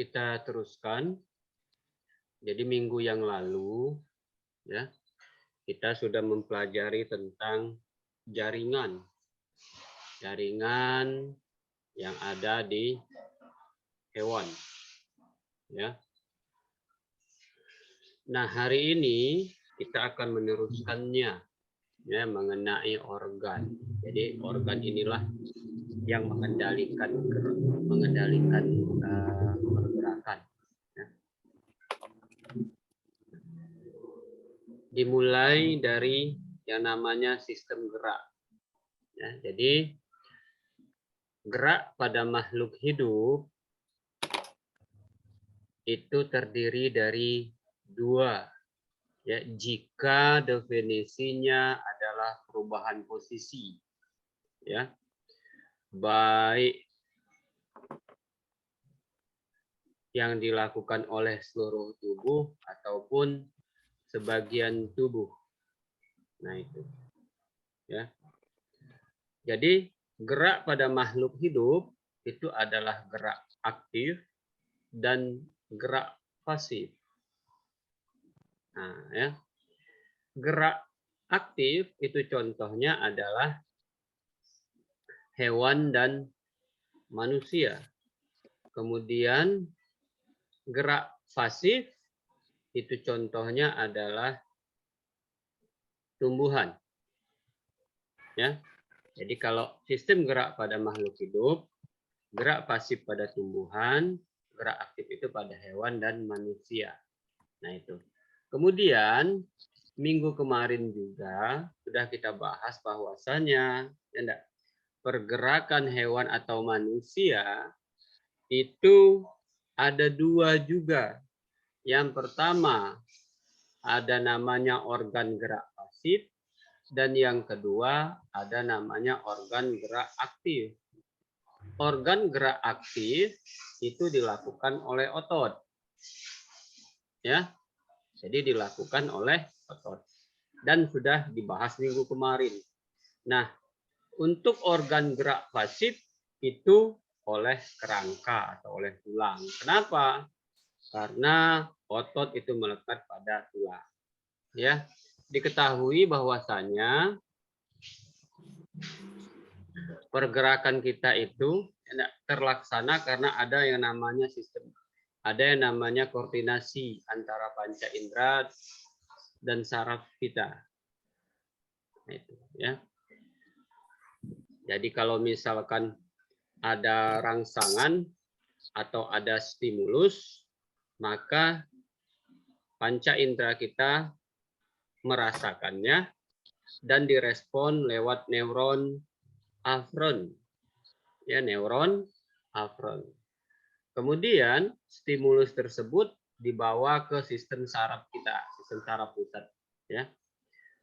kita teruskan. Jadi minggu yang lalu ya kita sudah mempelajari tentang jaringan yang ada di hewan ya. Nah, hari ini kita akan meneruskannya ya mengenai organ. Jadi organ inilah yang mengendalikan pergerakan. Ya. Dimulai dari yang namanya sistem gerak. Ya, jadi gerak pada makhluk hidup itu terdiri dari dua. Ya, jika definisinya adalah perubahan posisi, ya, baik yang dilakukan oleh seluruh tubuh ataupun sebagian tubuh. Nah itu, ya. Jadi gerak pada makhluk hidup itu adalah gerak aktif dan gerak pasif. Nah, ya. Gerak aktif itu contohnya adalah hewan dan manusia. Kemudian gerak pasif itu contohnya adalah tumbuhan. Ya. Jadi kalau sistem gerak pada makhluk hidup, gerak pasif pada tumbuhan, gerak aktif itu pada hewan dan manusia. Nah itu. Kemudian minggu kemarin juga sudah kita bahas bahwasanya pergerakan hewan atau manusia itu ada dua juga. Yang pertama ada namanya organ gerak pasif dan yang kedua ada namanya organ gerak aktif. Organ gerak aktif itu dilakukan oleh otot. Ya. Jadi dilakukan oleh otot. Dan sudah dibahas minggu kemarin. Nah, untuk organ gerak pasif itu oleh kerangka atau oleh tulang. Kenapa? Karena otot itu melekat pada tulang. Ya, diketahui bahwasanya pergerakan kita itu terlaksana karena ada yang namanya sistem, ada yang namanya koordinasi antara panca indera dan saraf kita. Nah, itu, ya. Jadi kalau misalkan ada rangsangan atau ada stimulus, maka panca indera kita merasakannya dan direspon lewat neuron afron. Ya, neuron afron. Kemudian stimulus tersebut dibawa ke sistem saraf kita, sistem saraf pusat, ya.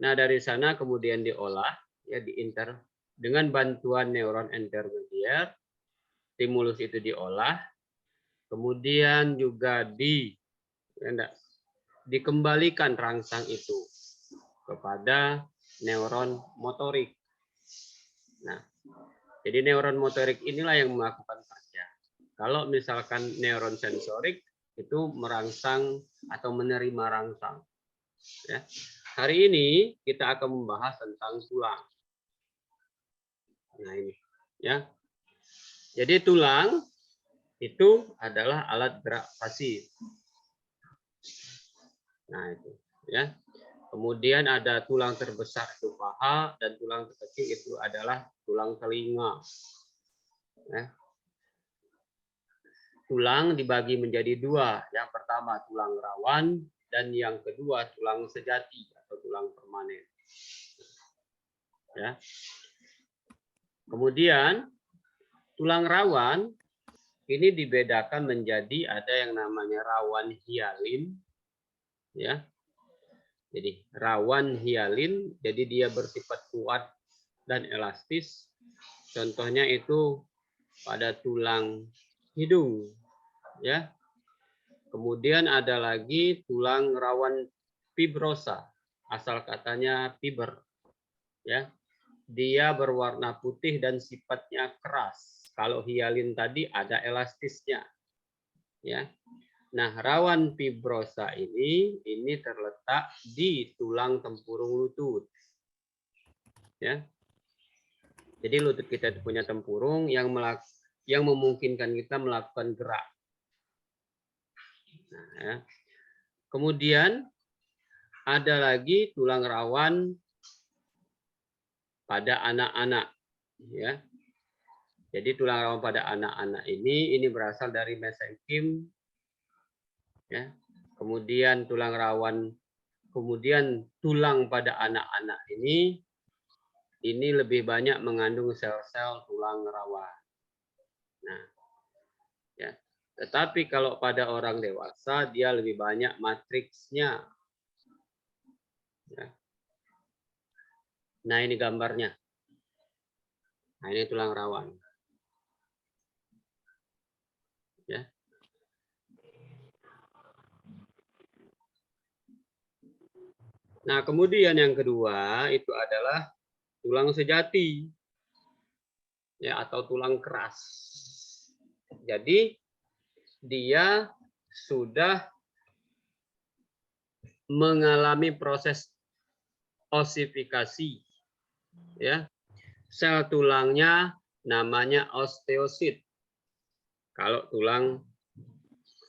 Nah, dari sana kemudian diolah ya dengan bantuan neuron intermedier, stimulus itu diolah, kemudian juga dikembalikan rangsang itu kepada neuron motorik. Nah, jadi neuron motorik inilah yang melakukan kerja. Kalau misalkan neuron sensorik itu merangsang atau menerima rangsang. Ya. Hari ini kita akan membahas tentang tulang. Nah ini, ya. Jadi tulang itu adalah alat gerak pasif. Nah itu, ya. Kemudian ada tulang terbesar itu paha dan tulang terkecil itu adalah tulang telinga. Ya. Tulang dibagi menjadi dua. Yang pertama tulang rawan dan yang kedua tulang sejati atau tulang permanen. Ya. Kemudian tulang rawan ini dibedakan menjadi ada yang namanya rawan hialin, ya. Jadi rawan hialin, jadi dia bersifat kuat dan elastis. Contohnya itu pada tulang hidung, ya. Kemudian ada lagi tulang rawan fibrosa, asal katanya fiber, ya. Dia berwarna putih dan sifatnya keras. Kalau hialin tadi ada elastisnya, ya. Nah, rawan fibrosa ini terletak di tulang tempurung lutut. Ya. Jadi lutut kita punya tempurung yang memungkinkan kita melakukan gerak. Nah, ya. Kemudian ada lagi tulang rawan pada anak-anak, ya. Jadi tulang rawan pada anak-anak ini berasal dari mesenkim, ya. Kemudian tulang pada anak-anak ini lebih banyak mengandung sel-sel tulang rawan. Nah, ya. Tetapi kalau pada orang dewasa dia lebih banyak matriksnya. Ya. Nah, ini gambarnya. Nah, ini tulang rawan. Ya. Nah, kemudian yang kedua itu adalah tulang sejati. Ya, atau tulang keras. Jadi dia sudah mengalami proses osifikasi. Ya. Sel tulangnya namanya osteosit. Kalau tulang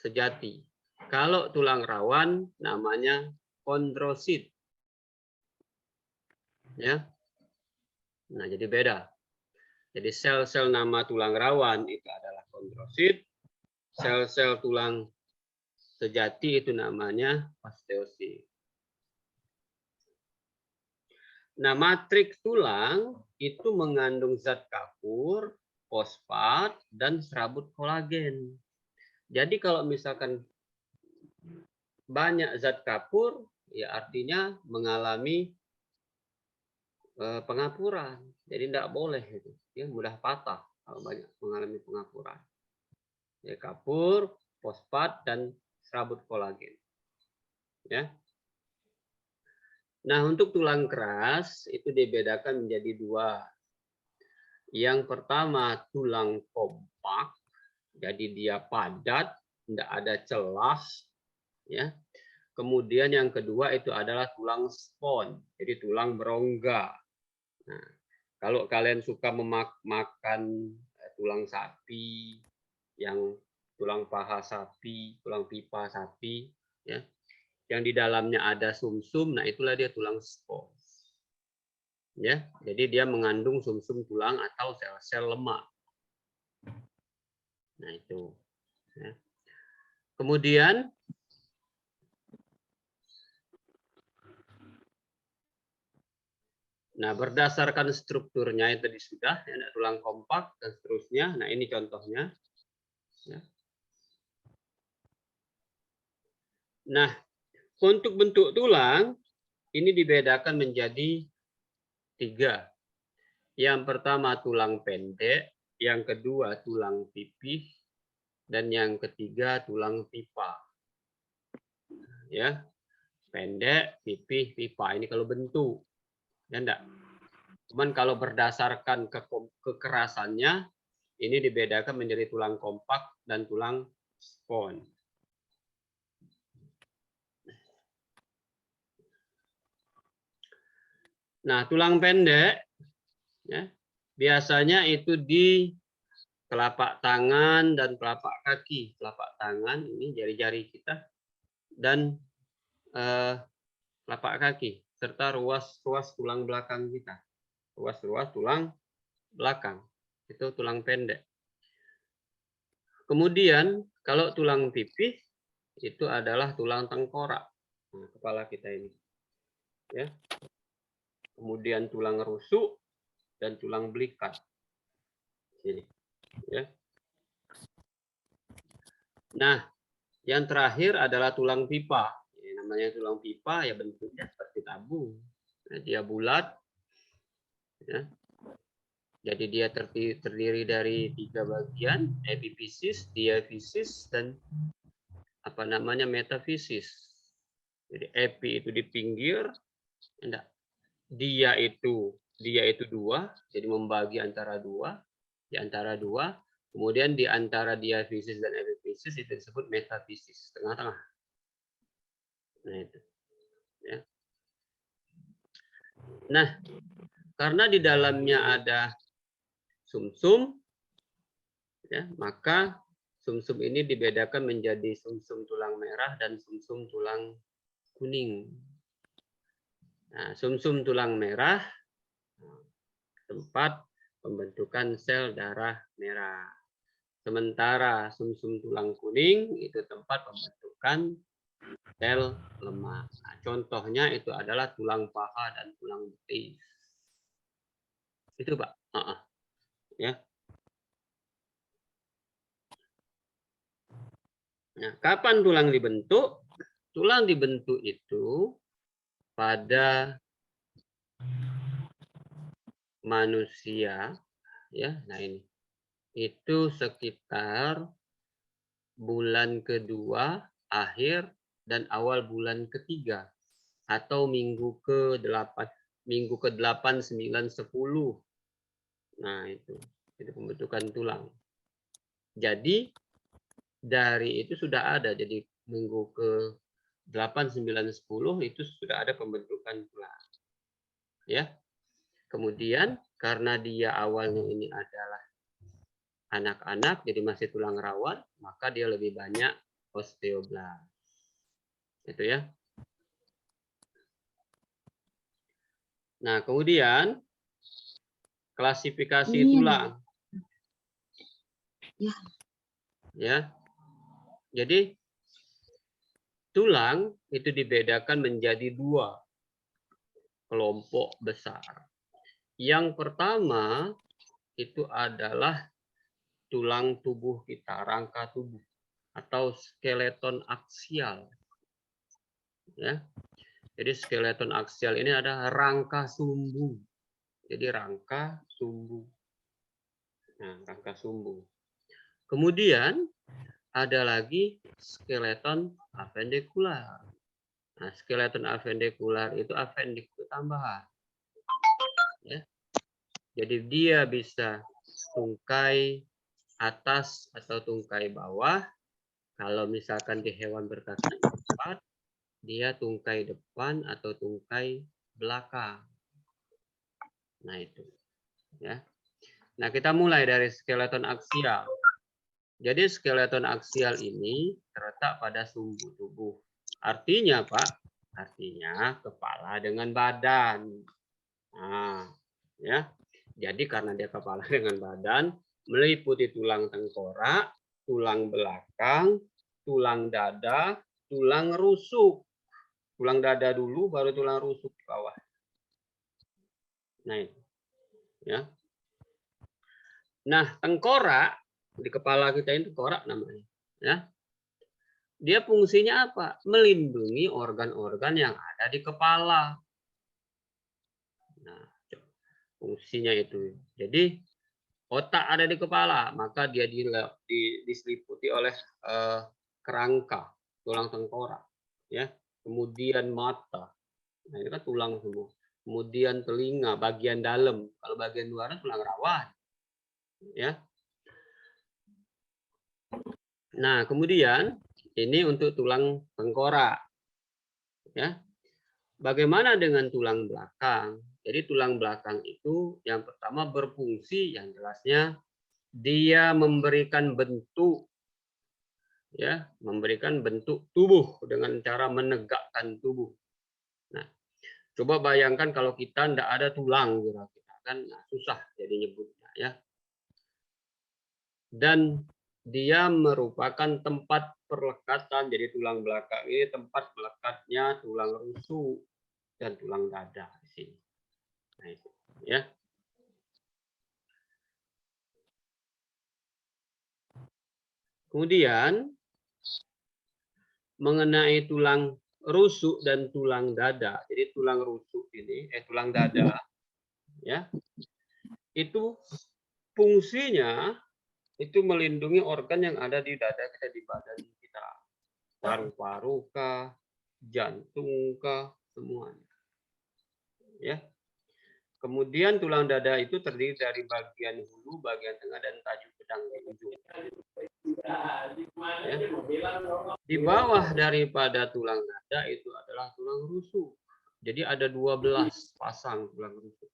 sejati. Kalau tulang rawan namanya kondrosit. Ya. Nah, jadi beda. Jadi sel-sel nama tulang rawan itu adalah kondrosit. Sel-sel tulang sejati itu namanya osteosit. Nah, matriks tulang itu mengandung zat kapur, fosfat, dan serabut kolagen. Jadi kalau misalkan banyak zat kapur, ya artinya mengalami pengapuran. Jadi tidak boleh itu, ya mudah patah kalau banyak mengalami pengapuran. Ya, kapur, fosfat, dan serabut kolagen. Ya. Nah, untuk tulang keras itu dibedakan menjadi dua. Yang pertama tulang kompak, jadi dia padat, tidak ada celah, ya. Kemudian yang kedua itu adalah tulang spon, jadi tulang berongga. Nah, kalau kalian suka makan tulang sapi, yang tulang paha sapi, tulang pipa sapi, ya, yang di dalamnya ada sumsum, nah itulah dia tulang spon. Ya, jadi dia mengandung sumsum tulang atau sel-sel lemak. Nah itu. Ya. Kemudian nah, berdasarkan strukturnya itu tadi sudah, ya, tulang kompak dan seterusnya. Nah, ini contohnya. Ya. Nah, untuk bentuk tulang, ini dibedakan menjadi 3. Yang pertama tulang pendek, yang kedua tulang pipih, dan yang ketiga tulang pipa. Ya, pendek, pipih, pipa. Ini kalau bentuk. Ya enggak. Cuman kalau berdasarkan kekerasannya, ini dibedakan menjadi tulang kompak dan tulang spon. Nah, tulang pendek ya, biasanya itu di telapak tangan dan telapak kaki. Telapak tangan ini jari-jari kita dan telapak kaki serta ruas-ruas tulang belakang kita. Ruas-ruas tulang belakang. Itu tulang pendek. Kemudian kalau tulang pipih itu adalah tulang tengkorak. Nah, kepala kita ini. Ya. Kemudian tulang rusuk dan tulang belikat. Sini. Ya. Nah, yang terakhir adalah tulang pipa. Ya, namanya tulang pipa ya bentuknya seperti tabung. Nah, dia bulat. Ya. Jadi dia terdiri dari 3 bagian, epifisis, diafisis, dan apa namanya metafisis. Jadi epi itu di pinggir, enggak. Dia itu 2, jadi membagi antara 2, di antara 2. Kemudian di antara diafisis dan epifisis itu disebut metafisis, tengah-tengah. Nah itu. Ya. Nah, karena di dalamnya ada sumsum, ya, maka sumsum ini dibedakan menjadi sumsum tulang merah dan sumsum tulang kuning. Nah, sumsum tulang merah tempat pembentukan sel darah merah. Sementara sumsum tulang kuning itu tempat pembentukan sel lemak. Nah, contohnya itu adalah tulang paha dan tulang betis. Itu, Pak. Ya. Nah, kapan tulang dibentuk? Tulang dibentuk itu pada manusia, ya. Nah ini, itu sekitar bulan kedua akhir dan awal bulan ketiga atau minggu ke-8, minggu ke-8, 9, 10. Nah itu pembentukan tulang. Jadi dari itu sudah ada, jadi minggu ke-8, 9, 10 itu sudah ada pembentukan tulang. Ya. Kemudian karena dia awalnya ini adalah anak-anak, jadi masih tulang rawan, maka dia lebih banyak osteoblast. Itu ya. Nah, kemudian klasifikasi tulang. Ya. Ya. Jadi tulang itu dibedakan menjadi 2 kelompok besar. Yang pertama itu adalah tulang tubuh kita, rangka tubuh atau skeleton aksial. Ya. Jadi skeleton aksial ini ada rangka sumbu. Jadi rangka sumbu. Nah, rangka sumbu. Kemudian ada lagi skeleton apendikular. Nah, skeleton apendikular itu apendikus tambahan. Ya. Jadi dia bisa tungkai atas atau tungkai bawah. Kalau misalkan di hewan berkaki 4, dia tungkai depan atau tungkai belakang. Nah itu, ya. Nah kita mulai dari skeleton aksial. Jadi skeleton aksial ini terletak pada sumbu tubuh. Artinya Pak, artinya kepala dengan badan. Nah, ya. Jadi karena dia kepala dengan badan, meliputi tulang tengkorak, tulang belakang, tulang dada, tulang rusuk. Tulang dada dulu, baru tulang rusuk di bawah. Nah itu, ya. Nah tengkorak di kepala kita ini tengkorak namanya, ya. Dia fungsinya apa? Melindungi organ-organ yang ada di kepala. Nah, fungsinya itu. Jadi otak ada di kepala, maka dia diseliputi oleh kerangka tulang tengkorak, ya. Kemudian mata, nah ini kan tulang semua. Kemudian telinga, bagian dalam. Kalau bagian luar tulang rawan, ya. Nah kemudian ini untuk tulang tengkorak, ya. Bagaimana dengan tulang belakang? Jadi tulang belakang itu yang pertama berfungsi, yang jelasnya dia memberikan bentuk, ya, memberikan bentuk tubuh dengan cara menegakkan tubuh. Nah, coba bayangkan kalau kita tidak ada tulang, kita kan susah jadi nyebutnya, ya. Dan dia merupakan tempat perlekatan, jadi tulang belakang ini tempat melekatnya tulang rusuk dan tulang dada di sini. Nah, itu, ya. Kemudian mengenai tulang rusuk dan tulang dada. Jadi tulang rusuk ini, tulang dada, ya, itu fungsinya itu melindungi organ yang ada di dada kita, di badan kita. Paru-paru kah, jantung kah, semuanya. Ya. Kemudian tulang dada itu terdiri dari bagian hulu, bagian tengah, dan tajuk pedang di ujung. Ya. Di bawah daripada tulang dada itu adalah tulang rusuk. Jadi ada 12 pasang tulang rusuk.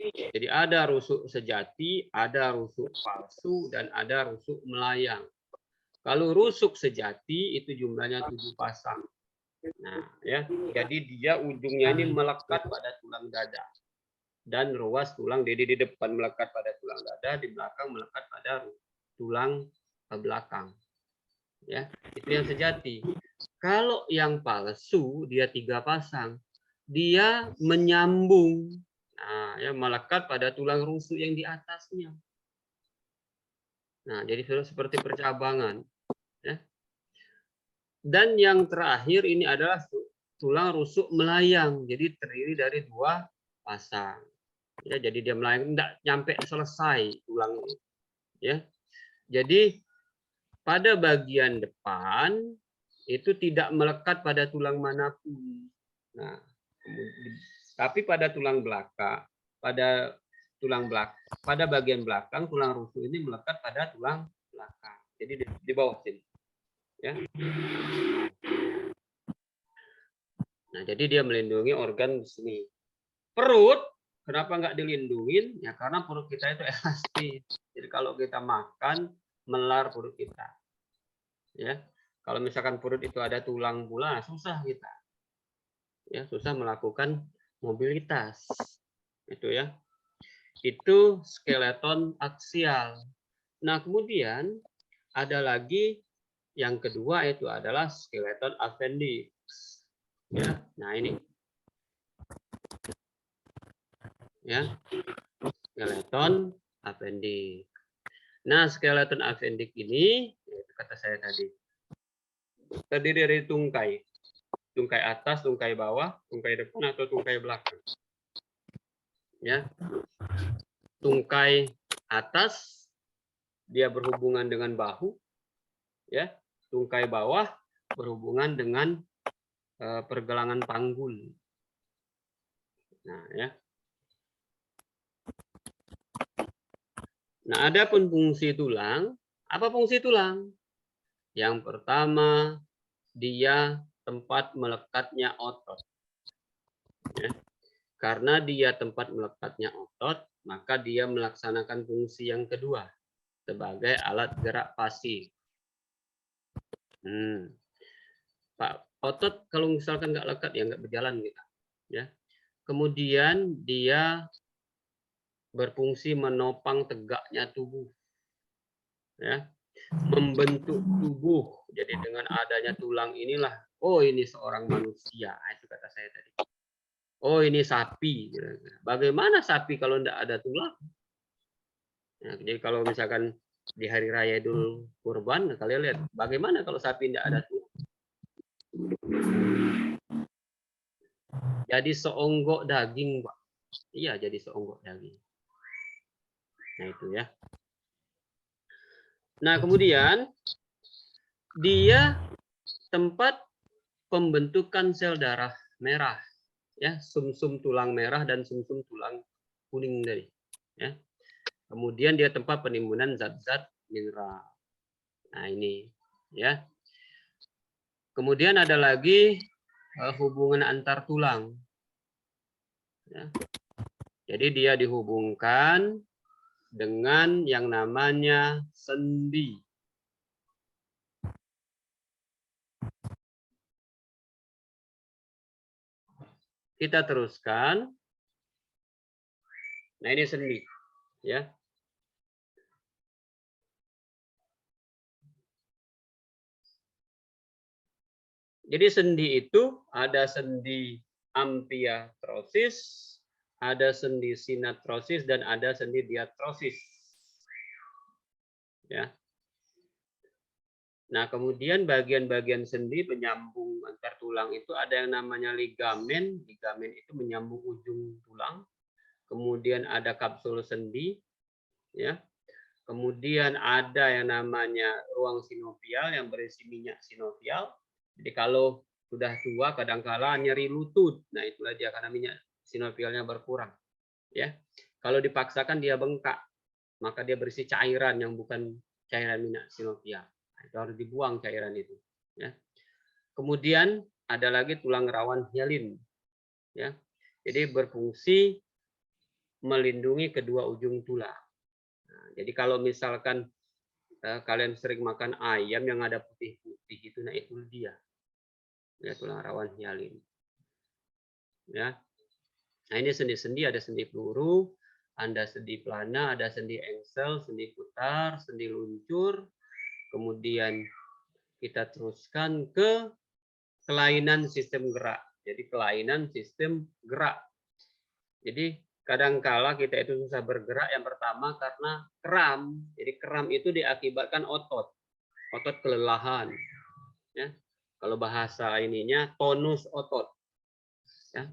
Jadi ada rusuk sejati, ada rusuk palsu, dan ada rusuk melayang. Kalau rusuk sejati itu jumlahnya 7 pasang. Nah, ya, jadi dia ujungnya ini melekat pada tulang dada. Dan ruas tulang di depan melekat pada tulang dada, di belakang melekat pada tulang belakang. Ya, itu yang sejati. Kalau yang palsu dia 3 pasang, dia menyambung, nah, ya, melekat pada tulang rusuk yang di atasnya. Nah, jadi seperti percabangan. Ya. Dan yang terakhir ini adalah tulang rusuk melayang, jadi terdiri dari 2 pasang. Ya, jadi dia melayang, tidak nyampe selesai tulang ini. Ya, jadi pada bagian depan itu tidak melekat pada tulang manapun. Nah, tapi pada tulang belakang, pada bagian belakang tulang rusuk ini melekat pada tulang belakang. Jadi di bawah sini. Ya. Nah, jadi dia melindungi organ di sini. Perut, kenapa nggak dilindungin? Ya karena perut kita itu elastis. Jadi kalau kita makan, melar perut kita. Ya, kalau misalkan perut itu ada tulang pula, susah kita. Ya, susah melakukan mobilitas. Itu ya. Itu skeleton aksial. Nah, kemudian ada lagi yang kedua itu adalah skeleton appendix. Ya, nah ini. Ya, skeleton appendix. Nah, skeleton appendix ini, kata saya tadi, terdiri dari tungkai. Tungkai atas, tungkai bawah, tungkai depan atau tungkai belakang. Ya. Tungkai atas dia berhubungan dengan bahu. Ya. Tungkai bawah berhubungan dengan pergelangan panggul. Nah, ya. Nah, ada pun fungsi tulang. Apa fungsi tulang? Yang pertama, dia tempat melekatnya otot. Ya. Karena dia tempat melekatnya otot, maka dia melaksanakan fungsi yang kedua sebagai alat gerak pasif. Pak, otot kalau misalkan nggak lekat ya nggak berjalan gitu. Ya. Kemudian dia berfungsi menopang tegaknya tubuh. Ya. Membentuk tubuh. Jadi dengan adanya tulang inilah, oh ini seorang manusia. Itu kata saya tadi. Oh ini sapi. Bagaimana sapi kalau tidak ada tulang? Nah, jadi kalau misalkan di hari raya Idul Kurban, kalian lihat bagaimana kalau sapi tidak ada tulang? Jadi seonggok daging, Pak. Iya, jadi seonggok daging. Nah, itu ya. Nah, kemudian dia tempat pembentukan sel darah merah, ya, sumsum tulang merah dan sumsum tulang kuning tadi, ya. Kemudian dia tempat penimbunan zat-zat mineral. Nah, ini, ya. Kemudian ada lagi hubungan antar tulang. Ya. Jadi dia dihubungkan dengan yang namanya sendi. Kita teruskan. Nah, ini sendi, ya. Jadi sendi itu ada sendi ampiatrosis, ada sendi sinatrosis, dan ada sendi diatrosis. Ya. Nah, kemudian bagian-bagian sendi penyambung antar tulang itu ada yang namanya ligamen. Ligamen itu menyambung ujung tulang. Kemudian ada kapsul sendi, ya. Kemudian ada yang namanya ruang sinovial yang berisi minyak sinovial. Jadi kalau sudah tua kadang-kala nyeri lutut. Nah, itulah dia karena minyak sinovialnya berkurang. Ya, kalau dipaksakan dia bengkak, maka dia berisi cairan yang bukan cairan minyak sinovial. Nah, itu harus dibuang cairan itu. Ya. Kemudian ada lagi tulang rawan hialin. Ya, jadi berfungsi melindungi kedua ujung tulang. Nah, jadi kalau misalkan kalian sering makan ayam yang ada putih-putih itu, nah itu dia. Ya, tulang rawan hialin. Ya. Nah, ini sendi-sendi, ada sendi peluru, ada sendi pelana, ada sendi engsel, sendi putar, sendi luncur. Kemudian kita teruskan ke kelainan sistem gerak. Jadi kelainan sistem gerak. Jadi kadangkala kita itu susah bergerak yang pertama karena kram. Jadi kram itu diakibatkan otot kelelahan. Ya. Kalau bahasa ininya tonus otot. Ya.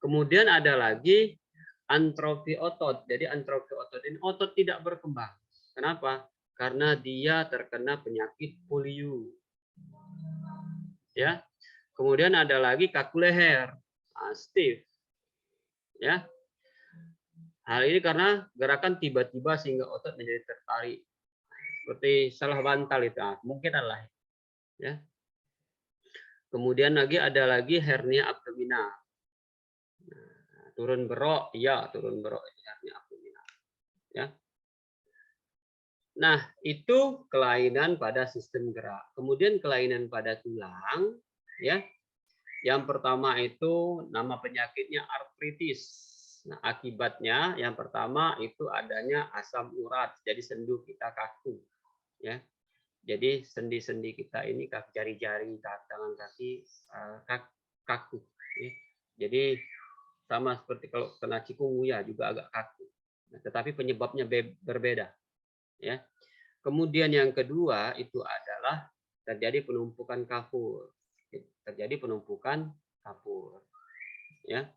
Kemudian ada lagi antrofi otot. Jadi antrofi otot ini otot tidak berkembang. Kenapa? Karena dia terkena penyakit polio. Ya. Kemudian ada lagi kaku leher, stiff. Ya. Hal ini karena gerakan tiba-tiba sehingga otot menjadi tertarik. Seperti salah bantal itu, mungkin adalah. Ya. Kemudian ada lagi hernia abdominal. Nah, turun berok, ya turun berok itu hernia abdominal. Ya. Nah, itu kelainan pada sistem gerak. Kemudian kelainan pada tulang, ya. Yang pertama itu nama penyakitnya artritis. Nah, akibatnya yang pertama itu adanya asam urat, jadi sendu kita kaku, ya. Jadi sendi-sendi kita ini, jari-jari, tangan kaki kaku. Ya. Jadi sama seperti kalau kena cikungunya juga agak kaku. Nah, tetapi penyebabnya berbeda, ya. Kemudian yang kedua itu adalah terjadi penumpukan kapur. Terjadi penumpukan kapur. Ya.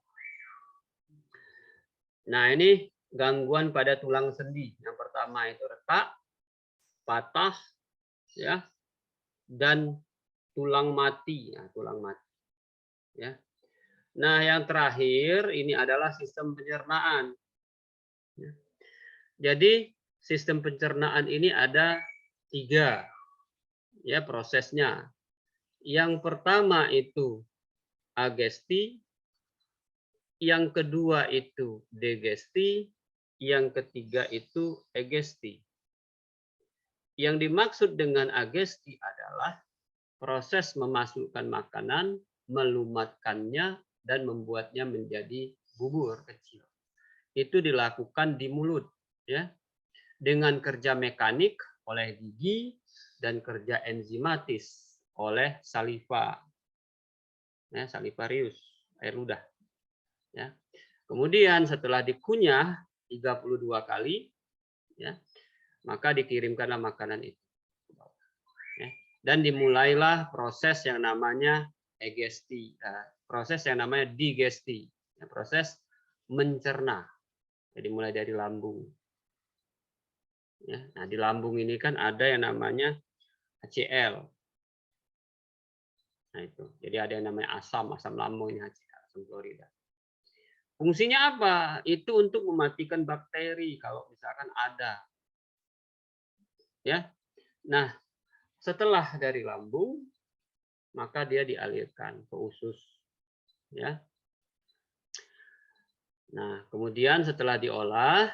Nah, ini gangguan pada tulang sendi. Yang pertama itu retak, patah, ya, dan tulang mati. Nah, tulang mati. Ya. Nah, yang terakhir ini adalah sistem pencernaan. Ya. Jadi sistem pencernaan ini ada 3, ya, prosesnya. Yang pertama itu agesti, yang kedua itu digesti, yang ketiga itu egesti. Yang dimaksud dengan agesti adalah proses memasukkan makanan, melumatkannya, dan membuatnya menjadi bubur kecil. Itu dilakukan di mulut, ya, dengan kerja mekanik oleh gigi dan kerja enzimatis oleh saliva, ya, salivarius, air ludah. Ya. Kemudian setelah dikunyah 32 kali, ya, maka dikirimkanlah makanan itu. Ya. Dan dimulailah proses yang namanya egesti, proses yang namanya digesti, ya, proses mencerna. Jadi mulai dari lambung. Ya. Nah, di lambung ini kan ada yang namanya HCl. Nah, itu. Jadi ada yang namanya asam lambung, ini HCl, asam klorida. Fungsinya apa? Itu untuk mematikan bakteri kalau misalkan ada. Ya. Nah, setelah dari lambung, maka dia dialirkan ke usus. Ya. Nah, kemudian setelah diolah,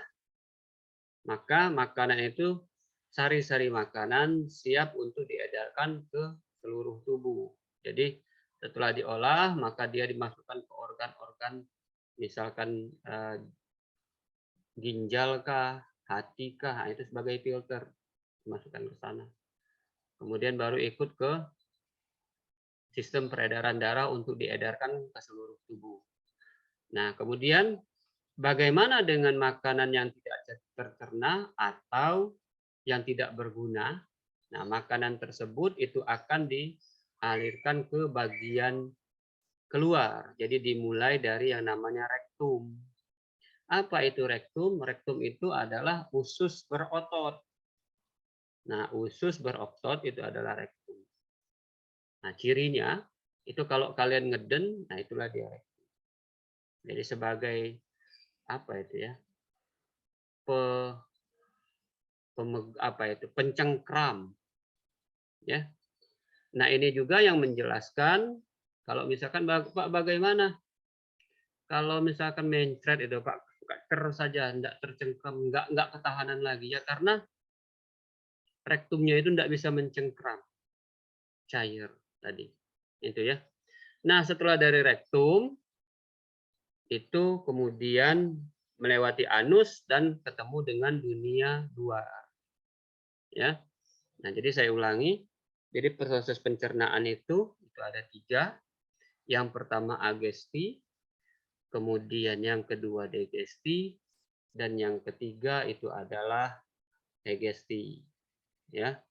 maka makanan itu, sari-sari makanan siap untuk diedarkan ke seluruh tubuh. Jadi setelah diolah, maka dia dimasukkan ke organ-organ, misalkan ginjal kah, hati kah, itu sebagai filter, dimasukkan ke sana. Kemudian baru ikut ke sistem peredaran darah untuk diedarkan ke seluruh tubuh. Nah, kemudian bagaimana dengan makanan yang tidak tercerna atau yang tidak berguna? Nah, makanan tersebut itu akan dialirkan ke bagian keluar. Jadi dimulai dari yang namanya rektum. Apa itu rektum? Rektum itu adalah usus berotot. Nah, usus berotot itu adalah rektum. Nah, cirinya itu kalau kalian ngeden, nah itulah dia rektum. Jadi sebagai apa itu ya? Pencengkram ya. Nah, ini juga yang menjelaskan kalau misalkan Pak bagaimana kalau misalkan mencret itu Pak terus saja enggak tercengkram, enggak ketahanan lagi ya karena rektumnya itu enggak bisa mencengkram cair tadi. Itu ya. Nah, setelah dari rektum itu kemudian melewati anus dan ketemu dengan dunia luar. Ya. Nah, jadi saya ulangi. Jadi proses pencernaan itu ada 3. Yang pertama agesti, kemudian yang kedua digesti, dan yang ketiga itu adalah egesti. Ya.